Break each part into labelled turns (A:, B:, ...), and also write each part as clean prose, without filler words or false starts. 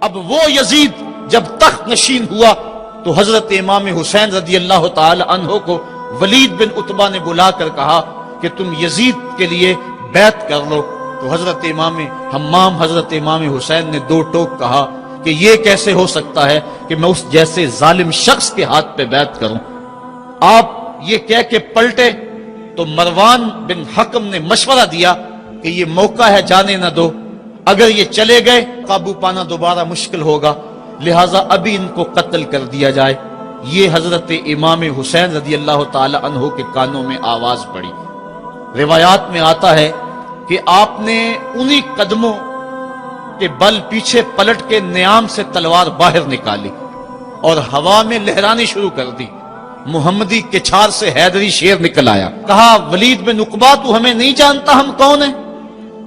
A: اب وہ یزید جب تخت نشین ہوا تو حضرت امام حسین رضی اللہ تعالی عنہ کو ولید بن عتبہ نے بلا کر کہا کہ تم یزید کے لیے بیعت کر لو. تو حضرت امام حمام حضرت امام حسین نے دو ٹوک کہا کہ یہ کیسے ہو سکتا ہے کہ میں اس جیسے ظالم شخص کے ہاتھ پہ بیعت کروں. آپ یہ کہہ کے پلٹے تو مروان بن حکم نے مشورہ دیا کہ یہ موقع ہے جانے نہ دو، اگر یہ چلے گئے قابو پانا دوبارہ مشکل ہوگا، لہٰذا ابھی ان کو قتل کر دیا جائے. یہ حضرت امام حسین رضی اللہ تعالی عنہ کے کانوں میں آواز پڑی. روایات میں آتا ہے کہ آپ نے انہی قدموں کے بل پیچھے پلٹ کے نیام سے تلوار باہر نکالی اور ہوا میں لہرانی شروع کر دی. محمدی کے چھار سے حیدری شیر نکل آیا. کہا ولید بن عقبہ تو ہمیں نہیں جانتا ہم کون ہیں؟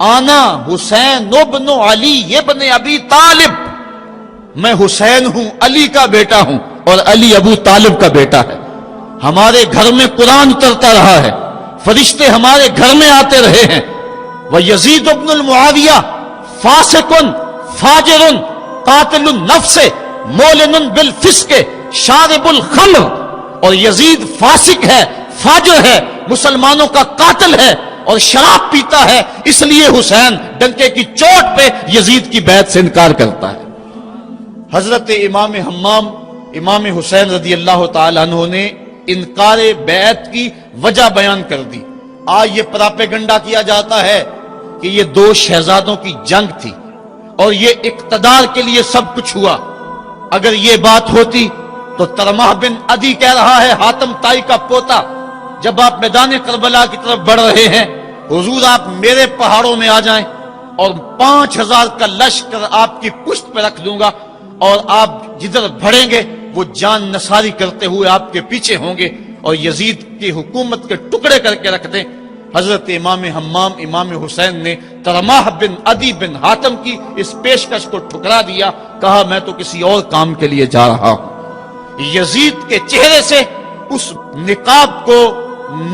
A: آنا حسین ابن علی ابن ابی طالب، میں حسین ہوں، علی کا بیٹا ہوں، اور علی ابو طالب کا بیٹا ہے. ہمارے گھر میں قرآن اترتا رہا ہے، فرشتے ہمارے گھر میں آتے رہے ہیں. وَيَزِيدُ ابن المعاویہ فاسقن فاجرن قاتل النفس مولن بالفسق شارب الخمر، اور یزید فاسق ہے، فاجر ہے، مسلمانوں کا قاتل ہے اور شراب پیتا ہے، اس لیے حسین ڈنکے کی چوٹ پہ یزید کی بیعت سے انکار کرتا ہے. حضرت امام حمام امام حسین رضی اللہ تعالی عنہ نے انکار بیعت کی وجہ بیان کر دی. آج یہ پراپیگنڈا کیا جاتا ہے کہ یہ دو شہزادوں کی جنگ تھی اور یہ اقتدار کے لیے سب کچھ ہوا. اگر یہ بات ہوتی تو ترمح بن عدی کہہ رہا ہے، حاتم طائی کا پوتا، جب آپ میدان کربلا کی طرف بڑھ رہے ہیں، حضور آپ میرے پہاڑوں میں آ جائیں اور 5000 کا لشکر آپ کی پشت پہ رکھ دوں گا، اور آپ جدھر بڑھیں گے وہ جان نثاری کرتے ہوئے آپ کے پیچھے ہوں گے اور یزید کی حکومت کے ٹکڑے کر کے رکھ دیں. حضرت امام حمام امام حسین نے ترمح بن عدی بن حاتم کی اس پیشکش کو ٹھکرا دیا. کہا میں تو کسی اور کام کے لیے جا رہا ہوں. یزید کے چہرے سے اس نقاب کو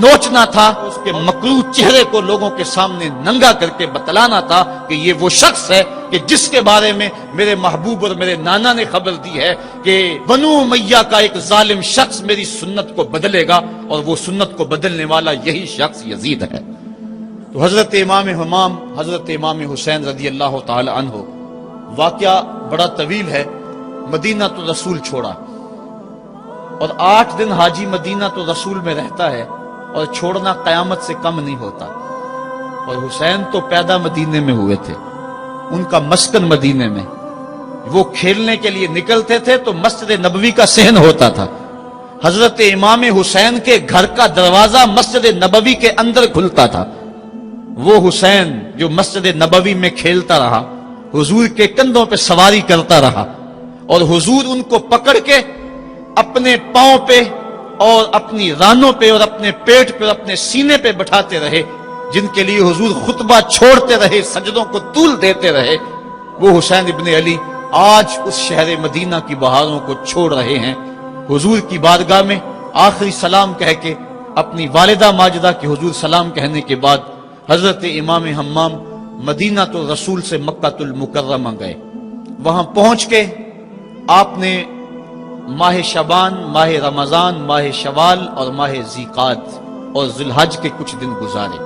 A: نوچنا تھا، اس کے مکروہ چہرے کو لوگوں کے سامنے ننگا کر کے بتلانا تھا کہ یہ وہ شخص ہے کہ جس کے بارے میں میرے محبوب اور میرے نانا نے خبر دی ہے کہ بنو امیہ کا ایک ظالم شخص میری سنت کو بدلے گا، اور وہ سنت کو بدلنے والا یہی شخص یزید ہے. تو حضرت امام حمام حضرت امام حسین رضی اللہ تعالی عنہ، واقعہ بڑا طویل ہے. مدینہ تو رسول چھوڑا اور 8 دن حاجی مدینہ تو رسول میں رہتا ہے اور چھوڑنا قیامت سے کم نہیں ہوتا. اور حسین تو پیدا مدینے میں ہوئے تھے، ان کا مسکن مدینے میں، وہ کھیلنے کے لیے نکلتے تھے تو مسجد نبوی کا صحن ہوتا تھا. حضرت امام حسین کے گھر کا دروازہ مسجد نبوی کے اندر کھلتا تھا. وہ حسین جو مسجد نبوی میں کھیلتا رہا، حضور کے کندھوں پہ سواری کرتا رہا، اور حضور ان کو پکڑ کے اپنے پاؤں پہ اور اپنی رانوں پہ اور اپنے پیٹ پہ اور اپنے سینے پہ بٹھاتے رہے، جن کے لیے حضور خطبہ چھوڑتے رہے، سجدوں کو طول دیتے رہے. وہ حسین ابن علی آج اس شہر مدینہ کی بہاروں کو چھوڑ رہے ہیں. حضور کی بارگاہ میں آخری سلام کہہ کے اپنی والدہ ماجدہ کے حضور سلام کہنے کے بعد حضرت امام حمام مدینہ تو رسول سے مکہ المکرمہ گئے. وہاں پہنچ کے آپ نے ماہ شعبان، ماہ رمضان، ماہ شوال اور ماہ ذیقعد اور ذی الحج کے کچھ دن گزارے.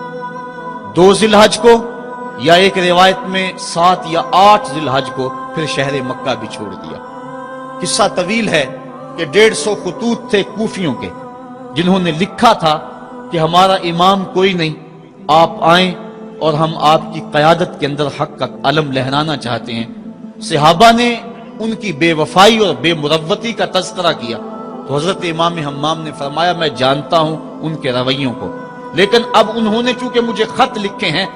A: 2 ذی الحج کو، یا ایک روایت میں 7 یا 8 ذی الحج کو پھر شہر مکہ بھی چھوڑ دیا. قصہ طویل ہے کہ 150 خطوط تھے کوفیوں کے، جنہوں نے لکھا تھا کہ ہمارا امام کوئی نہیں، آپ آئیں اور ہم آپ کی قیادت کے اندر حق کا علم لہرانا چاہتے ہیں. صحابہ نے ان کی بے وفائی اور بے مروتی کا تذکرہ کیا تو حضرت امام حمام نے فرمایا میں جانتا ہوں ان کے رویوں کو، لیکن اب انہوں نے چونکہ مجھے خط لکھے ہیں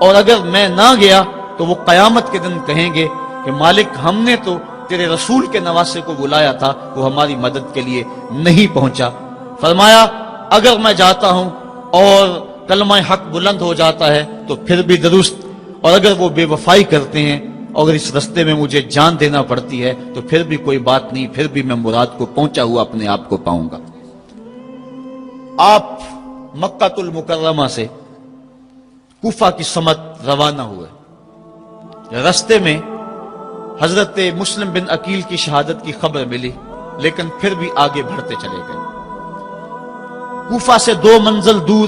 A: اور اگر میں نہ گیا تو وہ قیامت کے دن کہیں گے کہ مالک ہم نے تو تیرے رسول کے نواسے کو بلایا تھا، وہ ہماری مدد کے لیے نہیں پہنچا. فرمایا اگر میں جاتا ہوں اور کلمہ حق بلند ہو جاتا ہے تو پھر بھی درست، اور اگر وہ بے وفائی کرتے ہیں اور اس رستے میں مجھے جان دینا پڑتی ہے تو پھر بھی کوئی بات نہیں، پھر بھی میں مراد کو پہنچا ہوا اپنے آپ کو پاؤں گا. آپ مکہ المکرمہ سے کوفہ کی سمت روانہ ہوئے. رستے میں حضرت مسلم بن عقیل کی شہادت کی خبر ملی، لیکن پھر بھی آگے بڑھتے چلے گئے۔ کوفہ سے 2 منزل دور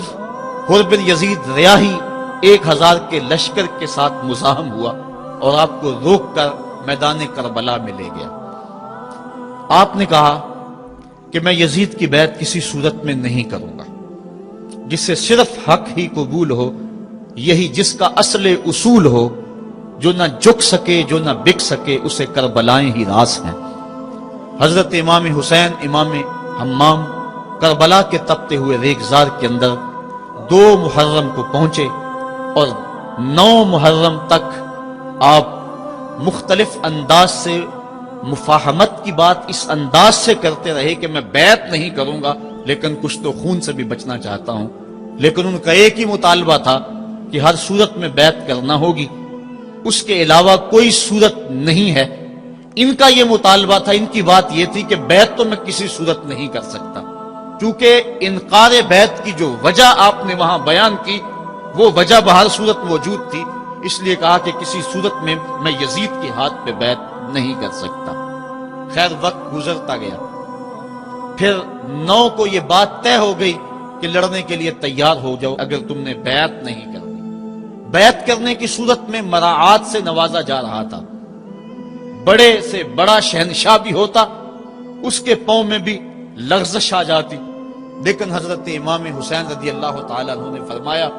A: حر بن یزید ریاحی 1000 کے لشکر کے ساتھ مزاحم ہوا اور آپ کو روک کر میدان کربلا میں لے گیا۔ آپ نے کہا کہ میں یزید کی بیعت کسی صورت میں نہیں کروں گا، جس سے صرف حق ہی قبول ہو، یہی جس کا اصل اصول ہو، جو نہ جھک سکے جو نہ بک سکے، اسے کربلائیں ہی راس ہیں۔ حضرت امام حسین امام حمام کربلا کے تپتے ہوئے ریگزار کے اندر 2 محرم کو پہنچے اور 9 محرم تک آپ مختلف انداز سے مفاہمت کی بات اس انداز سے کرتے رہے کہ میں بیعت نہیں کروں گا، لیکن کچھ تو خون سے بھی بچنا چاہتا ہوں۔ لیکن ان کا ایک ہی مطالبہ تھا کہ ہر صورت میں بیعت کرنا ہوگی، اس کے علاوہ کوئی صورت نہیں ہے۔ ان کا یہ مطالبہ تھا، ان کی بات یہ تھی کہ بیعت تو میں کسی صورت نہیں کر سکتا، چونکہ انکار بیعت کی جو وجہ آپ نے وہاں بیان کی وہ وجہ بہر صورت موجود تھی، اس لیے کہا کہ کسی صورت میں میں یزید کے ہاتھ پہ بیعت نہیں کر سکتا۔ خیر وقت گزرتا گیا، پھر 9 کو یہ بات طے ہو گئی کہ لڑنے کے لیے تیار ہو جاؤ اگر تم نے بیعت نہیں کرنی۔ بیعت کرنے کی صورت میں مراعات سے نوازا جا رہا تھا، بڑے سے بڑا شہنشاہ بھی ہوتا اس کے پاؤں میں بھی لغزش آ جاتی، لیکن حضرت امام حسین رضی اللہ تعالیٰ عنہ نے فرمایا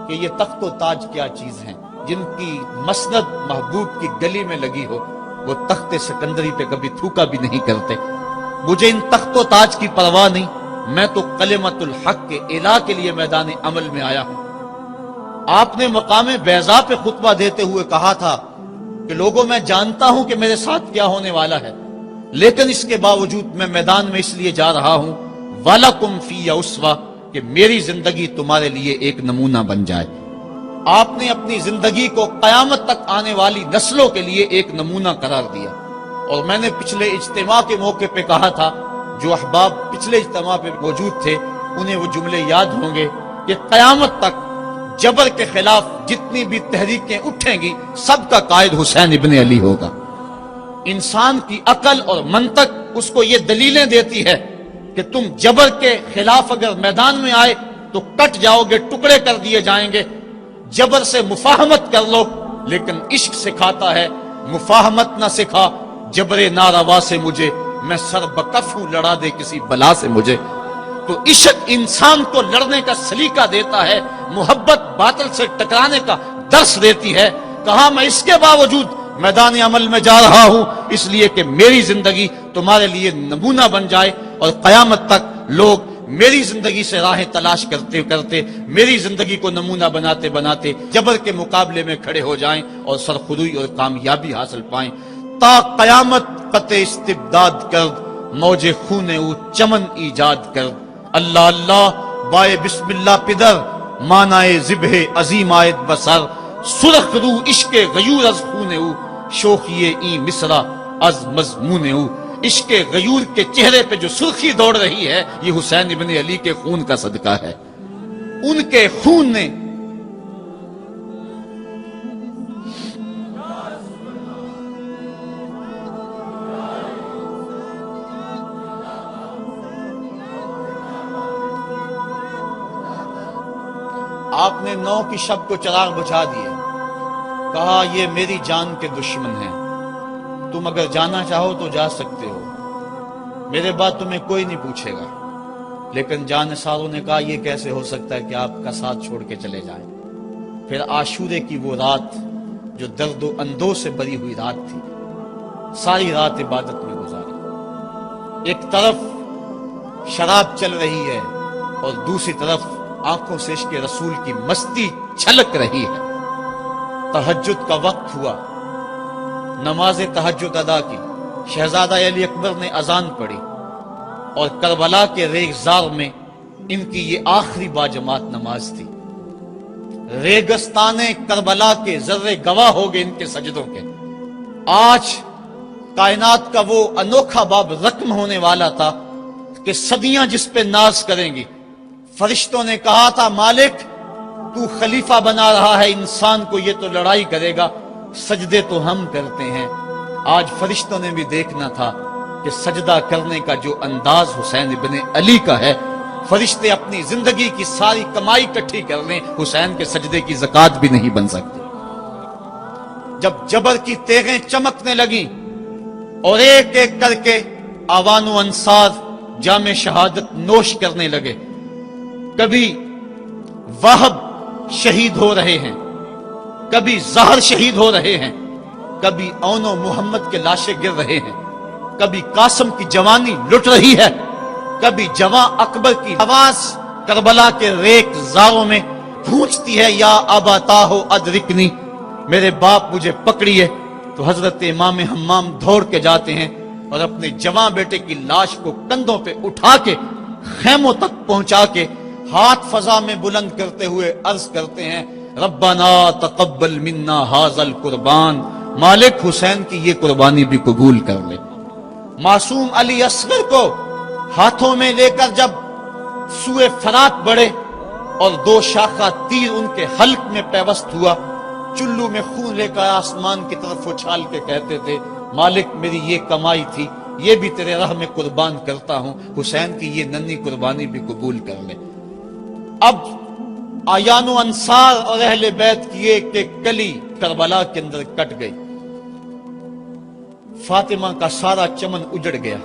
A: کہ یہ تخت و تاج کیا چیز ہیں، جن کی مسند محبوب کی گلی میں لگی ہو وہ تخت سکندری پہ کبھی تھوکا بھی نہیں کرتے۔ مجھے ان تخت و تاج کی پرواہ نہیں، میں تو کلمت الحق کے اعلیٰ کے لیے میدان عمل میں آیا ہوں۔ آپ نے مقام بیضا پہ خطبہ دیتے ہوئے کہا تھا کہ لوگوں میں جانتا ہوں کہ میرے ساتھ کیا ہونے والا ہے، لیکن اس کے باوجود میں میدان میں اس لیے جا رہا ہوں وَلَكُمْ فِيَّ أُسْوَةٌ کہ میری زندگی تمہارے لیے ایک نمونہ بن جائے۔ آپ نے اپنی زندگی کو قیامت تک آنے والی نسلوں کے لیے ایک نمونہ قرار دیا، اور میں نے پچھلے اجتماع کے موقع پہ کہا تھا، جو احباب پچھلے اجتماع پہ موجود تھے انہیں وہ جملے یاد ہوں گے کہ قیامت تک جبر کے خلاف جتنی بھی تحریکیں اٹھیں گی سب کا قائد حسین ابن علی ہوگا۔ انسان کی عقل اور منطق اس کو یہ دلیلیں دیتی ہے کہ تم جبر کے خلاف اگر میدان میں آئے تو کٹ جاؤ گے، ٹکڑے کر دیے جائیں گے۔ جبر سے مفاہمت کر لو، لیکن عشق سکھاتا ہے مفاہمت نہ سکھا، جبر ناروا سے مجھے، میں سر بکف ہوں لڑا دے کسی بلا سے مجھے۔ تو عشق انسان کو لڑنے کا سلیقہ دیتا ہے، محبت باطل سے ٹکرانے کا درس دیتی ہے۔ کہا میں اس کے باوجود میدان عمل میں جا رہا ہوں اس لیے کہ میری زندگی تمہارے لیے نمونہ بن جائے، اور قیامت تک لوگ میری زندگی سے راہیں تلاش کرتے کرتے میری زندگی کو نمونہ بناتے بناتے جبر کے مقابلے میں کھڑے ہو جائیں اور سرخروئی اور کامیابی حاصل پائیں۔ تا قیامت قطع استبداد کر، موج خون او چمن ایجاد کر۔ اللہ اللہ بائے بسم اللہ پدر، مانائے ذبح عظیم آیت بسر۔ سرخ رو عشق غیور از خون او، شوخی این مصرع از مضمون او۔ عشق غیور کے چہرے پہ جو سرخی دوڑ رہی ہے یہ حسین ابن علی کے خون کا صدقہ ہے۔ ان کے خون نے آپ نے 9 کی شب کو چراغ بجھا دیے، کہا یہ میری جان کے دشمن ہیں، تم اگر جانا چاہو تو جا سکتے ہو، میرے بعد تمہیں کوئی نہیں پوچھے گا۔ لیکن جانثاروں نے کہا یہ کیسے ہو سکتا ہے کہ آپ کا ساتھ چھوڑ کے چلے جائیں۔ پھر عاشورے کی وہ رات جو درد و اندوہ سے بری ہوئی رات تھی، ساری رات عبادت میں گزاری۔ ایک طرف شراب چل رہی ہے اور دوسری طرف آنکھوں سے عشق رسول کی مستی چھلک رہی ہے۔ تہجد کا وقت ہوا، نماز تہجد ادا کی، شہزادہ علی اکبر نے اذان پڑھی، اور کربلا کے ریگزار میں ان کی یہ آخری باجماعت نماز تھی۔ ریگستان کربلا کے ذرے گواہ ہو گئے ان کے سجدوں کے۔ آج کائنات کا وہ انوکھا باب رقم ہونے والا تھا کہ صدیاں جس پہ ناز کریں گی۔ فرشتوں نے کہا تھا مالک تو خلیفہ بنا رہا ہے انسان کو، یہ تو لڑائی کرے گا، سجدے تو ہم کرتے ہیں۔ آج فرشتوں نے بھی دیکھنا تھا کہ سجدہ کرنے کا جو انداز حسین ابن علی کا ہے، فرشتے اپنی زندگی کی ساری کمائی اکٹھی کر لیں، حسین کے سجدے کی زکوٰۃ بھی نہیں بن سکتی۔ جب جبر کی تیغیں چمکنے لگیں اور ایک ایک کر کے آوان و انصار جام شہادت نوش کرنے لگے، کبھی واہب شہید ہو رہے ہیں، کبھی زہر شہید ہو رہے ہیں، کبھی اون و محمد کے لاشیں گر رہے ہیں، کبھی قاسم کی جوانی لٹ رہی ہے، کبھی جواں اکبر کی آواز کربلا کے ریک زاروں میں گونجتی ہے، یا ابا ہو ادرکنی، میرے باپ مجھے پکڑیے۔ تو حضرت امام حمام دوڑ کے جاتے ہیں اور اپنے جواں بیٹے کی لاش کو کندھوں پہ اٹھا کے خیموں تک پہنچا کے ہاتھ فضا میں بلند کرتے ہوئے عرض کرتے ہیں، ربنا تقبل منا ھذا القربان، مالک حسین کی یہ قربانی بھی قبول کر لے۔ معصوم علی اصغر کو ہاتھوں میں لے کر جب سوئے فرات بڑھے اور دو شاخہ تیر ان کے حلق میں پیوست ہوا، چلو میں خون لے کر آسمان کی طرف اچھال کے کہتے تھے، مالک میری یہ کمائی تھی، یہ بھی تیرے راہ میں قربان کرتا ہوں، حسین کی یہ ننھی قربانی بھی قبول کر لے۔ اب آیان و انصار اور اہل بیت کی ایک ایک کلی کربلا کے اندر کٹ گئی، فاطمہ کا سارا چمن اجڑ گیا،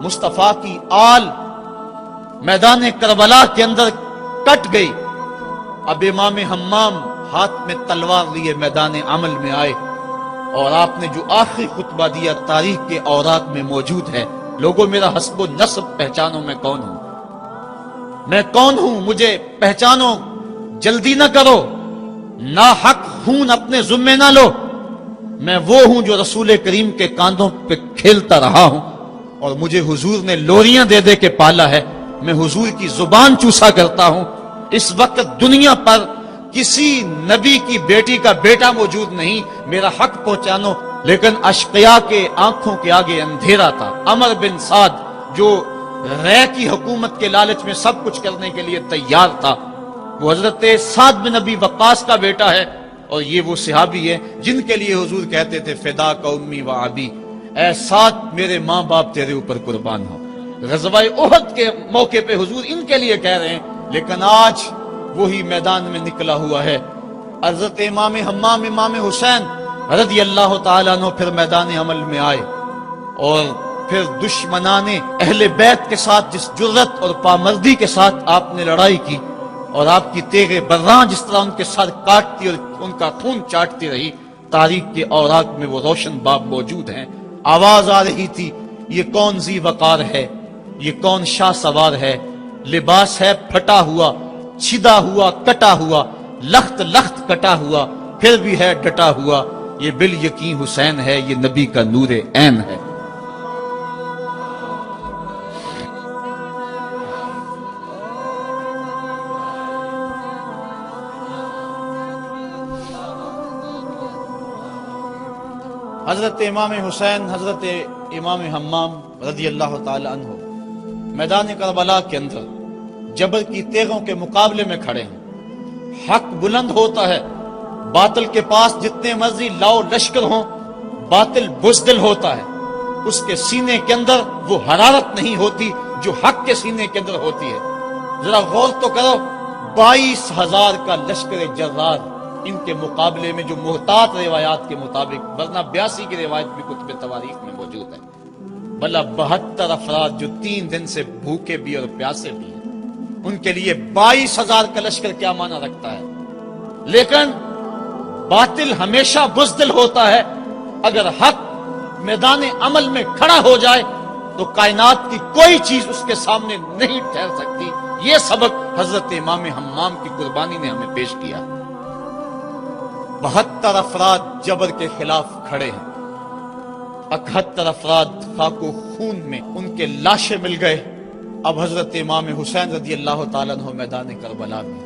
A: مصطفیٰ کی آل میدان کربلا کے اندر کٹ گئی۔ اب امام حمام ہاتھ میں تلوار لیے میدان عمل میں آئے اور آپ نے جو آخری خطبہ دیا تاریخ کے اوراق میں موجود ہے، لوگوں میرا حسب و نسب پہچانو، میں کون ہوں، میں کون ہوں، مجھے پہچانو، جلدی نہ کرو، ناحق خون اپنے ذمے نہ لو، میں وہ ہوں جو رسول کریم کے کاندھوں پہ کھیلتا رہا ہوں اور مجھے حضور نے لوریاں دے دے کے پالا ہے، میں حضور کی زبان چوسا کرتا ہوں۔ اس وقت دنیا پر کسی نبی کی بیٹی کا بیٹا موجود نہیں، میرا حق پہنچانو۔ لیکن اشقیاء کے آنکھوں کے آگے اندھیرا تھا۔ عمر بن سعد جو رے کی حکومت کے لالچ میں سب کچھ کرنے کے لیے تیار تھا، وہ حضرت سعد بن ابی وقاص کا بیٹا ہے، اور یہ وہ صحابی ہے جن کے لیے حضور کہتے تھے فدا کا امی و ابی، اے سعد میرے ماں باپ تیرے اوپر قربان ہو۔ غزوہ احد کے موقع پہ حضور ان کے لیے کہہ رہے ہیں، لیکن آج وہی میدان میں نکلا ہوا ہے۔ حضرت امام حمام امام حسین رضی اللہ تعالیٰ عنہ پھر میدان عمل میں آئے، اور پھر دشمنان اہل بیت کے ساتھ جس جرت اور پامردی کے ساتھ آپ نے لڑائی کی، اور آپ کی تیغ براں جس طرح ان کے سر کاٹتی اور ان کا خون چاٹتی رہی، تاریخ کے اوراق میں وہ روشن باب موجود ہیں۔ آواز آ رہی تھی، یہ کون ذی وقار ہے، یہ کون شاہ سوار ہے، لباس ہے پھٹا ہوا، چھدا ہوا، کٹا ہوا، لخت لخت کٹا ہوا، پھر بھی ہے ڈٹا ہوا، یہ بال یقین حسین ہے، یہ نبی کا نور عین ہے۔ حضرت امام حسین حضرت امام حمام رضی اللہ تعالی عنہ میدان کربلا کے اندر جبر کی تیغوں کے مقابلے میں کھڑے ہیں۔ حق بلند ہوتا ہے، باطل کے پاس جتنے مرضی لاؤ لشکر ہوں، باطل بزدل ہوتا ہے، اس کے سینے کے اندر وہ حرارت نہیں ہوتی جو حق کے سینے کے اندر ہوتی ہے۔ ذرا غور تو کرو، 22,000 کا لشکر جرار ان کے مقابلے میں، جو محتاط روایات کے مطابق، ورنہ 82 کی روایت بھی کتب تواریخ میں موجود ہے، بلا 72 افراد جو 3 دن سے بھوکے بھی اور پیاسے بھی ہیں، ان کے لیے 22,000 کا لشکر کیا معنی رکھتا ہے۔ لیکن باطل ہمیشہ بزدل ہوتا ہے، اگر حق میدان عمل میں کھڑا ہو جائے تو کائنات کی کوئی چیز اس کے سامنے نہیں ٹھہر سکتی۔ یہ سبق حضرت امام حمام کی قربانی نے ہمیں پیش کیا۔ 72 افراد جبر کے خلاف کھڑے ہیں، 71 افراد خاک و خون میں ان کے لاشیں مل گئے۔ اب حضرت امام حسین رضی اللہ تعالیٰ عنہ میدان کربلا میں،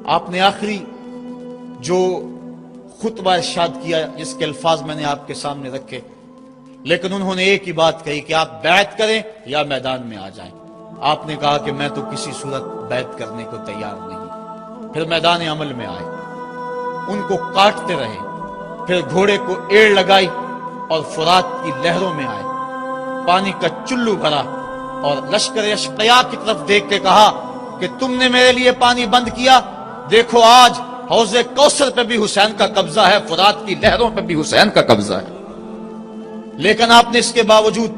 A: آپ نے آخری جو خطبہ ارشاد کیا جس کے الفاظ میں نے آپ کے سامنے رکھے، لیکن انہوں نے ایک ہی بات کہی کہ آپ بیعت کریں یا میدان میں آ جائیں۔ آپ نے کہا کہ میں تو کسی صورت بیعت کرنے کو تیار نہیں۔ پھر میدان عمل میں آئے، ان کو کاٹتے رہے، پھر گھوڑے کو ایڑ لگائی اور فرات کی لہروں میں آئے، پانی کا چلو بھرا اور لشکر اشقیاء کی طرف دیکھ کے کہا کہ تم نے میرے لیے پانی بند کیا، دیکھو آج حوض کوثر پہ بھی حسین کا قبضہ ہے، فرات کی لہروں پہ بھی حسین کا قبضہ ہے۔ لیکن آپ نے اس کے باوجود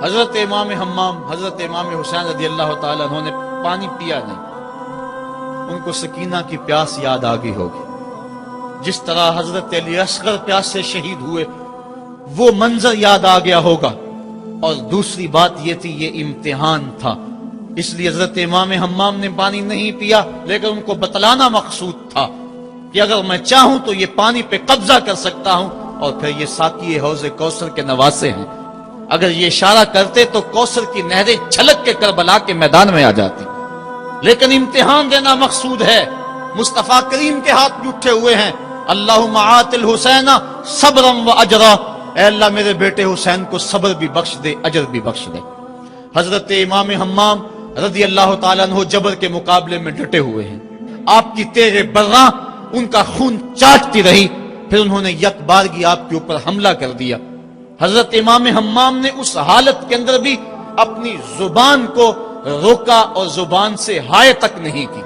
A: حضرت امام حمام، حضرت امام حسین رضی اللہ تعالیٰ عنہ نے پانی پیا نہیں، ان کو سکینہ کی پیاس یاد آ گئی ہوگی۔ جس طرح حضرت علی اصغر پیاس سے شہید ہوئے وہ منظر یاد آ گیا ہوگا، اور دوسری بات یہ تھی یہ امتحان تھا، اس لیے حضرت امام حمام نے پانی نہیں پیا، لیکن ان کو بتلانا مقصود تھا کہ اگر میں چاہوں تو یہ پانی پہ قبضہ کر سکتا ہوں، اور پھر یہ ساقی حوض کوثر کے نواسے ہیں، اگر یہ اشارہ کرتے تو کوثر کی نہریں چھلک کے کربلا کے میدان میں آ جاتی، لیکن امتحان دینا مقصود ہے۔ مصطفیٰ کریم کے ہاتھ بھی اٹھے ہوئے ہیں، اللہم آت الحسین صبرا و اجرا، اے اللہ میرے بیٹے حسین کو صبر بھی بخش دے، اجر بھی بخش دے۔ حضرت امام حمام رضی اللہ تعالیٰ عنہ جبر کے مقابلے میں ڈٹے ہوئے ہیں، آپ کی تیغ برّاں ان کا خون چاٹتی رہی، پھر انہوں نے یک بارگی آپ کے اوپر حملہ کر دیا۔ حضرت امام حمام نے اس حالت کے اندر بھی اپنی زبان کو روکا اور زبان سے ہائے تک نہیں کی۔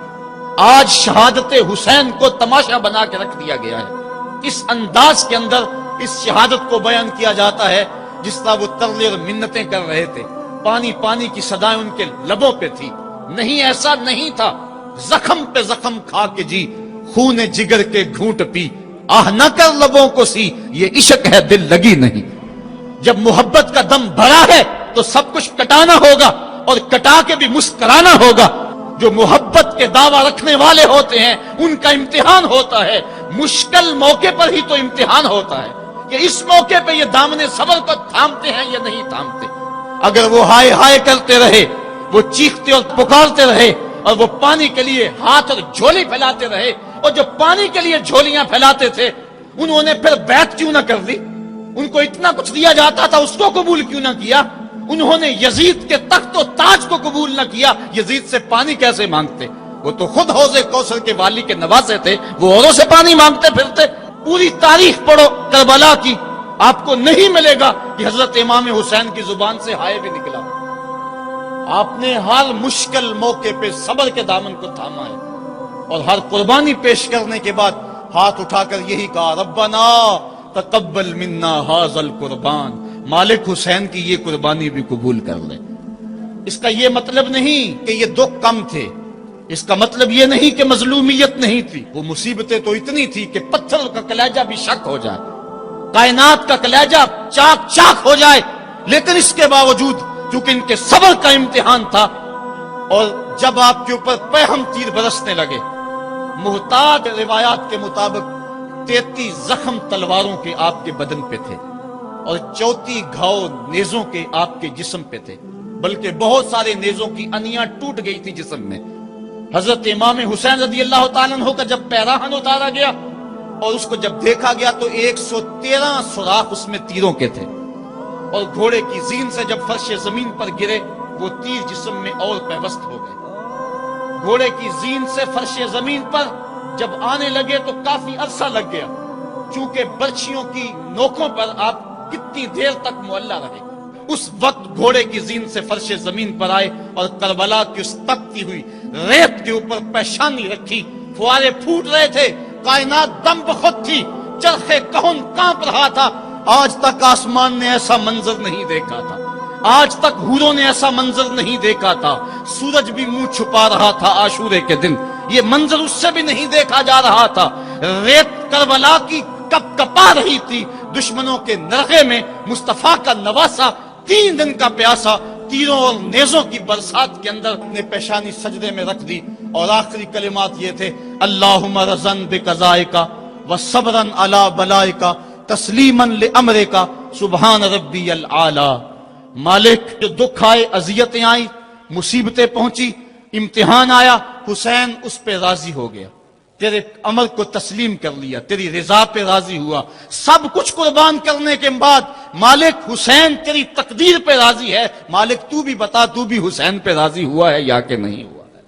A: آج شہادت حسین کو تماشا بنا کے رکھ دیا گیا ہے، اس انداز کے اندر اس شہادت کو بیان کیا جاتا ہے جس طرح وہ ترلے اور منتیں کر رہے تھے، پانی پانی کی صدائیں ان کے لبوں پہ تھی۔ نہیں، ایسا نہیں تھا، زخم پہ زخم کھا کے جی، خون جگر کے گھونٹ پی، آہ نہ کر لبوں کو سی، یہ عشق ہے دل لگی نہیں۔ جب محبت کا دم بھرا ہے تو سب کچھ کٹانا ہوگا اور کٹا کے بھی مسکرانا ہوگا۔ جو محبت کے دعویٰ رکھنے والے ہوتے ہیں ان کا امتحان ہوتا ہے، مشکل موقع پر ہی تو امتحان ہوتا ہے کہ اس موقع پہ یہ دامن صبر کو تھامتے ہیں یا نہیں تھامتے۔ اگر وہ ہائے ہائے کرتے رہے، وہ چیختے اور پکارتے رہے، اور وہ پانی کے لیے ہاتھ اور جھولی پھیلاتے رہے، اور جو پانی کے لیے جھولیاں پھیلاتے تھے انہوں نے پھر بیعت کیوں نہ کر لی؟ ان کو اتنا کچھ دیا جاتا تھا، اس کو قبول کیوں نہ کیا؟ انہوں نے یزید کے تخت و تاج کو قبول نہ کیا، یزید سے پانی کیسے مانگتے؟ وہ تو خود حوض کوثر کے والی کے نواسے تھے، وہ اوروں سے پانی مانگتے پھرتے۔ پوری تاریخ پڑھو کربلا کی، آپ کو نہیں ملے گا کہ حضرت امام حسین کی زبان سے ہائے بھی نکلا۔ آپ نے ہر مشکل موقع پہ صبر کے دامن کو تھاما ہے، اور ہر قربانی پیش کرنے کے بعد ہاتھ اٹھا کر یہی کہا، ربنا تقبل منا ھذا القربان، مالک حسین کی یہ قربانی بھی قبول کر لے۔ اس کا یہ مطلب نہیں کہ یہ دکھ کم تھے، اس کا مطلب یہ نہیں کہ مظلومیت نہیں تھی، وہ مصیبتیں تو اتنی تھی کہ پتھر کا کلیجہ بھی شک ہو جائے، کائنات کا کلیجہ چاک چاک ہو جائے، لیکن اس کے باوجود چونکہ ان کے صبر کا امتحان تھا، اور جب آپ کے اوپر پہم تیر برسنے لگے، محتاط روایات کے مطابق 33 زخم تلواروں کے آپ کے بدن پہ تھے، اور 34 گھاؤ نیزوں کے آپ کے جسم پہ تھے، بلکہ بہت سارے نیزوں کی انیاں ٹوٹ گئی تھی جسم میں۔ حضرت امام حسین رضی اللہ تعالیٰ عنہ کا جب پیراہن اتارا گیا اور اس کو جب دیکھا گیا تو 113 سوراخ اس میں تیروں کے تھے، اور گھوڑے کی زین سے جب فرش زمین پر گرے وہ تیر جسم میں اور پیوست ہو گئے۔ گھوڑے کی زین سے فرش زمین پر جب آنے لگے تو کافی عرصہ لگ گیا، چونکہ برچھیوں کی نوکوں پر آپ کتنی دیر تک معلّہ رہے۔ اس وقت گھوڑے کی زین سے فرش زمین پر آئے اور کربلا کی اس تپتی ہوئی ریت کے اوپر پیشانی رکھی، فوارے پھوٹ رہے تھے، کائنات دم بخود تھی، چرخ کہن کانپ رہا تھا۔ آج تک آسمان نے ایسا منظر نہیں دیکھا تھا، آج تک حوروں نے ایسا منظر نہیں دیکھا تھا، سورج بھی منہ چھپا رہا تھا عاشورے کے دن، یہ منظر اس سے بھی نہیں دیکھا جا رہا تھا۔ ریت کربلا کی کپ کپا رہی تھی، دشمنوں کے نرغے میں مصطفیٰ کا نواسا 3 دن کا پیاسا تیروں اور نیزوں کی برسات کے اندر نے پیشانی سجدے میں رکھ دی، اور آخری کلمات یہ تھے، اللہم رضن بقضائک وصبرا علی بلائک تسلیما لامرک سبحان ربی العالی۔ مالک، جو دکھ آئے، اذیتیں آئیں، مصیبتیں پہنچی، امتحان آیا، حسین اس پہ راضی ہو گیا، تیرے امر کو تسلیم کر لیا، تیری رضا پہ راضی ہوا، سب کچھ قربان کرنے کے بعد مالک حسین تیری تقدیر پہ راضی ہے، مالک تو بھی بتا، تو بھی حسین پہ راضی ہوا ہے یا کہ نہیں ہوا ہے؟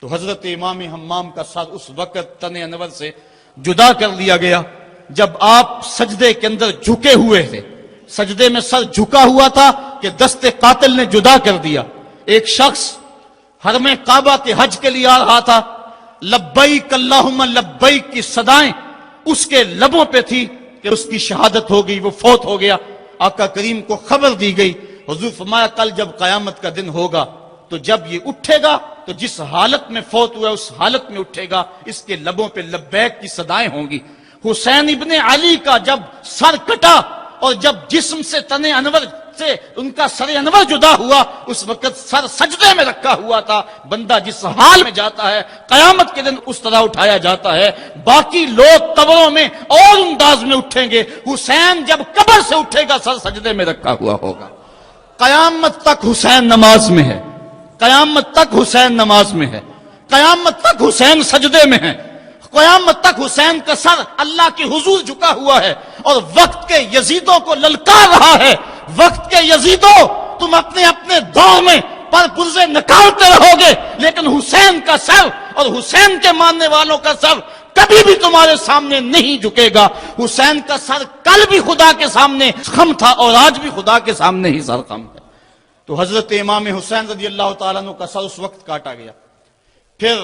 A: تو حضرت امام حمام کا سر اس وقت تن انور سے جدا کر لیا گیا جب آپ سجدے کے اندر جھکے ہوئے تھے، سجدے میں سر جھکا ہوا تھا کہ دست قاتل نے جدا کر دیا۔ ایک شخص حرم کعبہ کے حج کے لیے آ رہا تھا، لبیک اللہم لبیک کی صدائیں اس کے لبوں پہ تھی کہ اس کی شہادت ہو گئی، وہ فوت ہو گیا۔ آقا کریم کو خبر دی گئی، حضور فرمایا کل جب قیامت کا دن ہوگا تو جب یہ اٹھے گا تو جس حالت میں فوت ہوا اس حالت میں اٹھے گا، اس کے لبوں پہ لبیک کی صدائیں ہوں گی۔ حسین ابن علی کا جب سر کٹا اور جب جسم سے تن انور سے ان کا سر انور جدا ہوا، اس وقت سر سجدے میں رکھا ہوا تھا۔ بندہ جس حال میں جاتا ہے قیامت کے دن اس طرح اٹھایا جاتا ہے۔ باقی لوگ قبروں میں اور انداز میں اٹھیں گے، حسین جب قبر سے اٹھے گا سر سجدے میں رکھا ہوا ہوگا۔ قیامت تک حسین نماز میں ہے، قیامت تک حسین نماز میں ہے، قیامت تک حسین سجدے میں ہے، قیامت تک حسین کا سر اللہ کے حضور جھکا ہوا ہے اور وقت کے یزیدوں کو للکار رہا ہے۔ وقت کے یزیدوں، تم اپنے اپنے دور میں پر پرزے نکالتے رہو گے، لیکن حسین کا سر اور حسین کے ماننے والوں کا سر کبھی بھی تمہارے سامنے نہیں جھکے گا۔ حسین کا سر کل بھی خدا کے سامنے خم تھا اور آج بھی خدا کے سامنے ہی سر خم ہے۔ تو حضرت امام حسین رضی اللہ تعالیٰ عنہ کا سر اس وقت کاٹا گیا۔ پھر